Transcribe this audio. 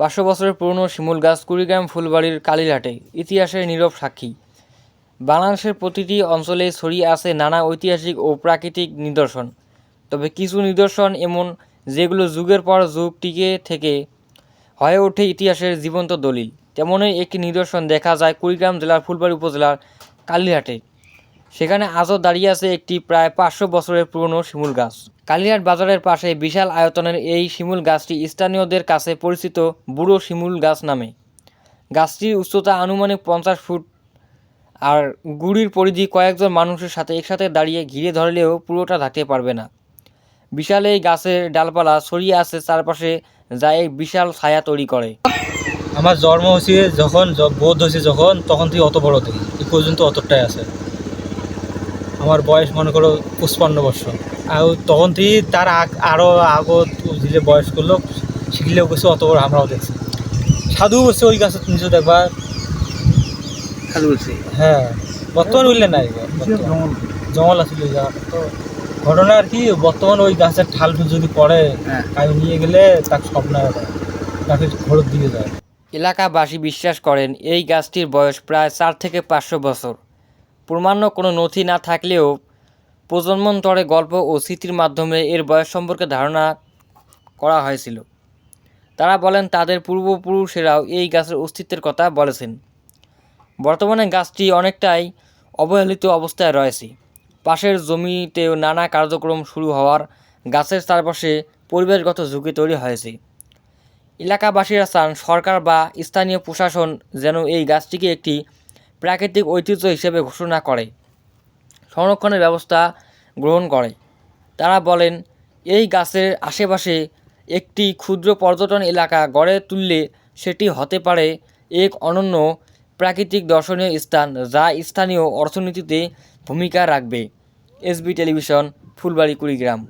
500 বছরের পুরনো শিমুল গাছ কুড়িগ্রাম ফুলবাড়ির কালীরহাটে ইতিহাসের নীরব সাক্ষী। বাংলাদেশের প্রতিটি অঞ্চলে ছড়িয়ে আছে নানা ঐতিহাসিক ও প্রাকৃতিক নিদর্শন। তবে কিছু নিদর্শন এমন যেগুলো যুগের পর যুগ টিকে থেকে হয়ে ওঠে ইতিহাসের জীবন্ত দলিল। তেমনই একটি নিদর্শন দেখা যায় কুড়িগ্রাম জেলার ফুলবাড়ি উপজেলার কালীরহাটে। সেখানে আজও দাঁড়িয়ে আছে একটি প্রায় 500 বছরের পুরনো শিমুল গাছ। কালীরহাট বাজারের পাশে বিশাল আয়তনের এই শিমুল গাছটি স্থানীয়দের কাছে পরিচিত বুড়ো শিমুল গাছ নামে। গাছটির উচ্চতা আনুমানিক 50 ফুট আর গুড়ির পরিধি কয়েকজন মানুষের সাথে একসাথে দাঁড়িয়ে ঘিরে ধরলেও পুরোটা ঢাকতে পারবে না। বিশাল এই গাছের ডালপালা ছড়িয়ে আছে চারপাশে, যা এক বিশাল ছায়া তৈরি করে। আমার জন্ম হয়েছে যখন বোধ হয়েছে যখন তখন থেকে অত বড় থেকে এই পর্যন্ত অতটাই আছে। আমার বয়স মনে করো 55 বছর। আর তখন থেকে তার আরও আগত যে বয়স্ক লোক শিখলেও গেছে অত বড় আমরাও দেখছি। সাধু বলছে ওই গাছের নিচে দেখবার সাধু বলছে, হ্যাঁ বর্তমান উঠলে নাই, জঙ্গল আসলে তো ঘটনা আর কি। বর্তমান ওই গাছের ঠাল যদি পড়ে আমি নিয়ে গেলে তাকে স্বপ্ন তাকে ঘোরত দিয়ে যায়। এলাকাবাসী বিশ্বাস করেন এই গাছটির বয়স প্রায় 4 থেকে 500 বছর। প্রমাণ্য কোনো নথি না থাকলেও প্রজন্মান্তরে গল্প ও স্মৃতির মাধ্যমে এর বয়স সম্পর্কে ধারণা করা হয়েছিল। তারা বলেন তাদের পূর্বপুরুষেরাও এই গাছের অস্তিত্বের কথা বলেছেন। বর্তমানে গাছটি অনেকটাই অবহেলিত অবস্থায় রয়েছে। পাশের জমিতেও নানা কার্যক্রম শুরু হওয়ার গাছের চারপাশে পরিবেশগত ঝুঁকি তৈরি হয়েছে। এলাকাবাসীরা চান সরকার বা স্থানীয় প্রশাসন যেন এই গাছটিকে একটি প্রাকৃতিক ঐতিহ্য হিসেবে ঘোষণা করে সংরক্ষণের ব্যবস্থা গ্রহণ করে। তারা বলেন এই গাছের আশেপাশে একটি ক্ষুদ্র পর্যটন এলাকা গড়ে তুললে সেটি হতে পারে এক অনন্য প্রাকৃতিক দর্শনীয় স্থান, যা স্থানীয় অর্থনীতিতে ভূমিকা রাখবে। SB television, Phulbari, Kurigram.